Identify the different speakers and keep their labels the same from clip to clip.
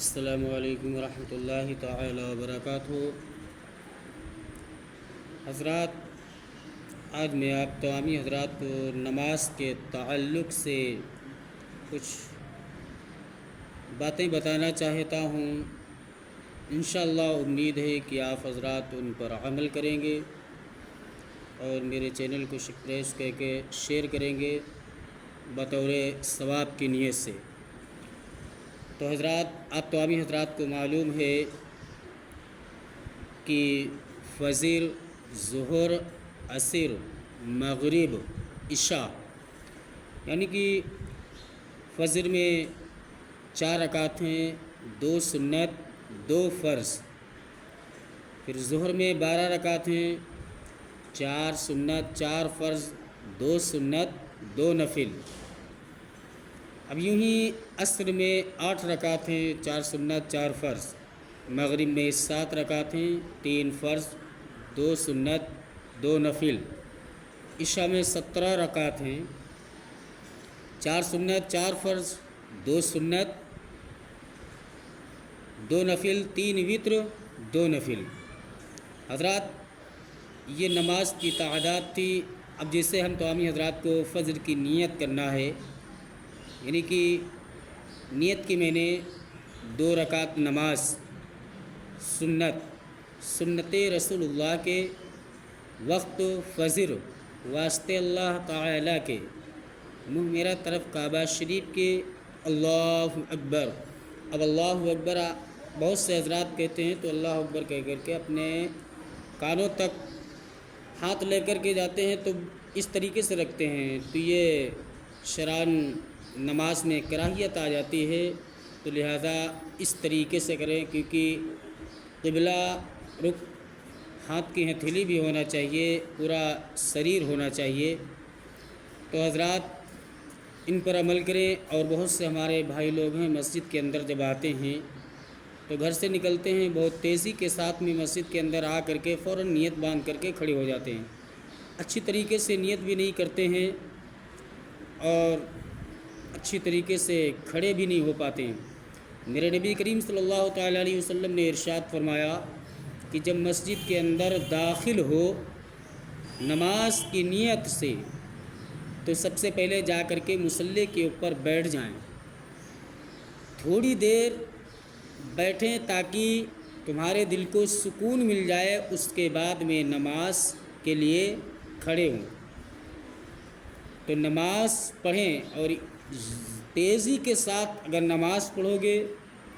Speaker 1: السلام علیکم ورحمۃ اللہ تعالی وبرکاتہ۔ حضرات، آج میں آپ تمامی حضرات کو نماز کے تعلق سے کچھ باتیں بتانا چاہتا ہوں۔ انشاءاللہ امید ہے کہ آپ حضرات ان پر عمل کریں گے اور میرے چینل کو سبسکرائب کر کے شیئر کریں گے بطور ثواب کی نیت سے۔ تو حضرات، آپ تمامی حضرات کو معلوم ہے کہ فجر، ظہر، عصر، مغرب، عشاء، یعنی کہ فجر میں 4 رکعت ہیں، 2 سنت، 2 فرض۔ پھر ظہر میں 12 رکعت ہیں، 4 سنت، 4 فرض، 2 سنت، 2 نفل۔ اب یوں ہی عصر میں 8 رکعت ہیں، 4 سنت، 4 فرض۔ مغرب میں 7 رکعت ہیں، 3 فرض، 2 سنت، 2 نفل۔ عشاء میں 17 رکعت ہیں، 4 سنت، 4 فرض، 2 سنت، 2 نفل، 3 وتر، 2 نفل۔ حضرات، یہ نماز کی تعداد تھی۔ اب جیسے ہم تمامی حضرات کو فجر کی نیت کرنا ہے، یعنی کہ نیت کی میں نے 2 رکعت نماز سنت رسول اللہ کے وقت فجر واسطے اللہ تعالیٰ کے منہ میرا طرف کعبہ شریف کے اللہ اکبر۔ اب اللہ اکبر بہت سے حضرات کہتے ہیں تو اللہ اکبر کہہ کر کے اپنے کانوں تک ہاتھ لے کر کے جاتے ہیں، تو اس طریقے سے رکھتے ہیں، تو یہ شرعاً نماز میں کراہیت آ جاتی ہے۔ تو لہذا اس طریقے سے کریں، کیونکہ قبلہ رخ ہاتھ کی ہتھیلی بھی ہونا چاہیے، پورا شریر ہونا چاہیے۔ تو حضرات ان پر عمل کریں۔ اور بہت سے ہمارے بھائی لوگ ہیں، مسجد کے اندر جب آتے ہیں تو گھر سے نکلتے ہیں، بہت تیزی کے ساتھ میں مسجد کے اندر آ کر کے فوراً نیت باندھ کر کے کھڑے ہو جاتے ہیں، اچھی طریقے سے نیت بھی نہیں کرتے ہیں اور اچھی طریقے سے کھڑے بھی نہیں ہو پاتے ہیں۔ میرے نبی کریم صلی اللہ تعالیٰ علیہ وسلم نے ارشاد فرمایا کہ جب مسجد کے اندر داخل ہو نماز کی نیت سے تو سب سے پہلے جا کر کے مصلی کے اوپر بیٹھ جائیں، تھوڑی دیر بیٹھیں تاکہ تمہارے دل کو سکون مل جائے، اس کے بعد میں نماز کے لیے کھڑے ہوں۔ تو نماز پڑھیں، اور تیزی کے ساتھ اگر نماز پڑھو گے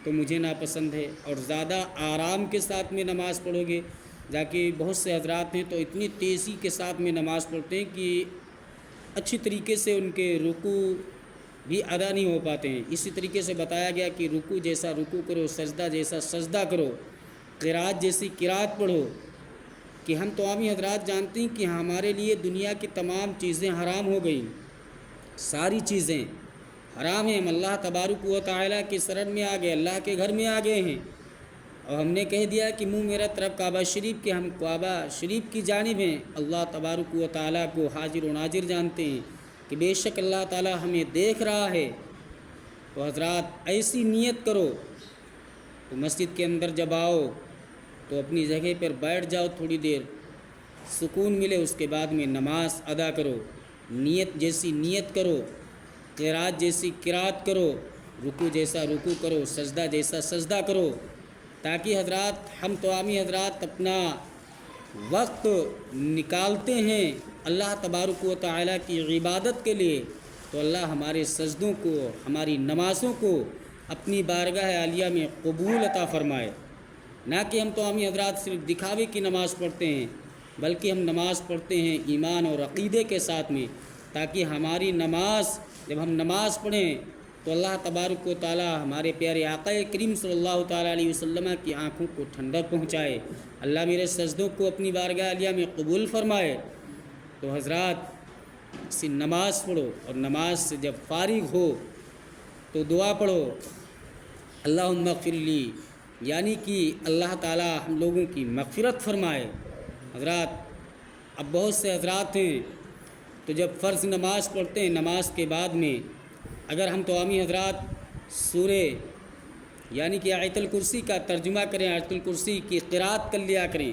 Speaker 1: تو مجھے ناپسند ہے، اور زیادہ آرام کے ساتھ میں نماز پڑھو گے، جاکہ بہت سے حضرات ہیں تو اتنی تیزی کے ساتھ میں نماز پڑھتے ہیں کہ اچھی طریقے سے ان کے رکوع بھی ادا نہیں ہو پاتے ہیں۔ اسی طریقے سے بتایا گیا کہ رکوع جیسا رکوع کرو، سجدہ جیسا سجدہ کرو، قرات جیسی قرات پڑھو۔ کہ ہم تمامی حضرات جانتے ہیں کہ ہمارے لیے دنیا کی تمام چیزیں حرام ہو گئیں، ساری چیزیں حرام ہیں۔ ہم اللہ تبارک و تعالیٰ کی شرن میں آ گئے، اللہ کے گھر میں آ گئے ہیں، اور ہم نے کہہ دیا کہ منہ میرا طرف کعبہ شریف کے، ہم کعبہ شریف کی جانب ہیں۔ اللہ تبارک و تعالیٰ کو حاضر و ناظر جانتے ہیں کہ بے شک اللہ تعالیٰ ہمیں دیکھ رہا ہے۔ تو حضرات ایسی نیت کرو، تو مسجد کے اندر جب آؤ تو اپنی جگہ پر بیٹھ جاؤ، تھوڑی دیر سکون ملے، اس کے بعد میں نماز ادا کرو، نیت جیسی نیت کرو، قرات جیسی قرات کرو، رکوع جیسا رکوع کرو، سجدہ جیسا سجدہ کرو، تاکہ حضرات ہم تمامی حضرات اپنا وقت نکالتے ہیں اللہ تبارک و تعالیٰ کی عبادت کے لیے، تو اللہ ہمارے سجدوں کو، ہماری نمازوں کو اپنی بارگاہ عالیہ میں قبول عطا فرمائے۔ نہ کہ ہم تمامی حضرات صرف دکھاوے کی نماز پڑھتے ہیں، بلکہ ہم نماز پڑھتے ہیں ایمان اور عقیدے کے ساتھ میں، تاکہ ہماری نماز، جب ہم نماز پڑھیں تو اللہ تبارک و تعالیٰ ہمارے پیارے آقا کریم صلی اللہ تعالیٰ علیہ وسلم کی آنکھوں کو ٹھنڈک پہنچائے، اللہ میرے سجدوں کو اپنی بارگاہ عالیہ میں قبول فرمائے۔ تو حضرات اسی نماز پڑھو، اور نماز سے جب فارغ ہو تو دعا پڑھو، اللہم اغفر لی، یعنی کہ اللہ تعالیٰ ہم لوگوں کی مغفرت فرمائے۔ حضرات اب بہت سے حضرات ہیں تو جب فرض نماز پڑھتے ہیں، نماز کے بعد میں اگر ہم تمامی حضرات سورہ یعنی کہ آیت الکرسی کا ترجمہ کریں، آیت الکرسی کی قرأت کر لیا کریں۔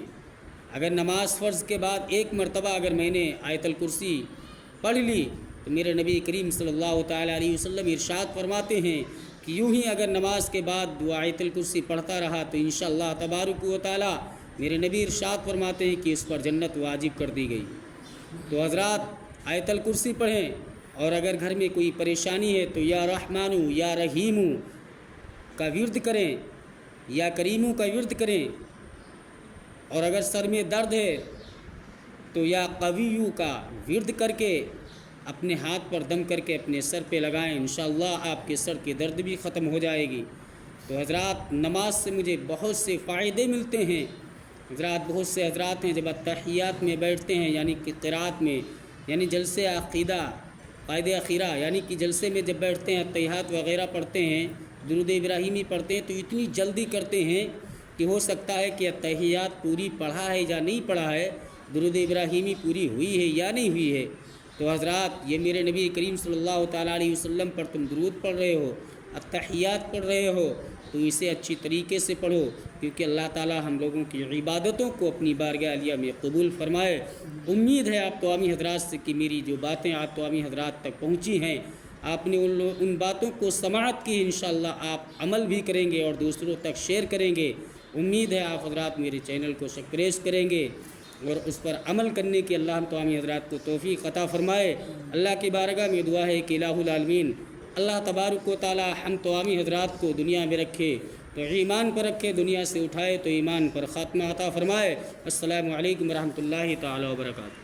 Speaker 1: اگر نماز فرض کے بعد ایک مرتبہ اگر میں نے آیت الکرسی پڑھ لی تو میرے نبی کریم صلی اللہ تعالیٰ علیہ وسلم ارشاد فرماتے ہیں کہ یوں ہی اگر نماز کے بعد دعا آیت الکرسی پڑھتا رہا تو انشاءاللہ تبارک و تعالیٰ میرے نبی ارشاد فرماتے ہیں کہ اس پر جنت واجب کر دی گئی۔ تو حضرات آیت الکرسی پڑھیں، اور اگر گھر میں کوئی پریشانی ہے تو یا رحمانو یا رحیمو کا ورد کریں، یا کریمو کا ورد کریں، اور اگر سر میں درد ہے تو یا قویو کا ورد کر کے اپنے ہاتھ پر دم کر کے اپنے سر پہ لگائیں، انشاءاللہ آپ کے سر کی درد بھی ختم ہو جائے گی۔ تو حضرات نماز سے مجھے بہت سے فائدے ملتے ہیں۔ حضرات بہت سے حضرات ہیں جب اتحیات میں بیٹھتے ہیں، یعنی کہ قرأت میں، یعنی جلسے عقیدہ قائد اخیرہ، یعنی کہ جلسے میں جب بیٹھتے ہیں اتحیات وغیرہ پڑھتے ہیں، درود ابراہیمی پڑھتے ہیں، تو اتنی جلدی کرتے ہیں کہ ہو سکتا ہے کہ اتحیات پوری پڑھا ہے یا نہیں پڑھا ہے، درود ابراہیمی پوری ہوئی ہے یا نہیں ہوئی ہے۔ تو حضرات یہ میرے نبی کریم صلی اللہ تعالیٰ علیہ وسلم پر تم درود پڑھ رہے ہو، اتحیات پڑھ رہے ہو، تو اسے اچھی طریقے سے پڑھو، کیونکہ اللہ تعالیٰ ہم لوگوں کی عبادتوں کو اپنی بارگاہ عالیہ میں قبول فرمائے۔ امید ہے آپ توامی حضرات سے کہ میری جو باتیں آپ توامی حضرات تک پہنچی ہیں، آپ نے ان باتوں کو سماعت کی، انشاءاللہ آپ عمل بھی کریں گے اور دوسروں تک شیئر کریں گے۔ امید ہے آپ حضرات میرے چینل کو سبسکرائب کریں گے اور اس پر عمل کرنے کی اللہ ہم تمام حضرات کو توفیق عطا فرمائے۔ اللہ کی بارگاہ میں دعا ہے کہ الہ العالمین اللہ تبارک و تعالی ہم تمام حضرات کو دنیا میں رکھے تو ایمان پر رکھے، دنیا سے اٹھائے تو ایمان پر خاتمہ عطا فرمائے۔ السلام علیکم ورحمۃ اللہ تعالی وبرکاتہ۔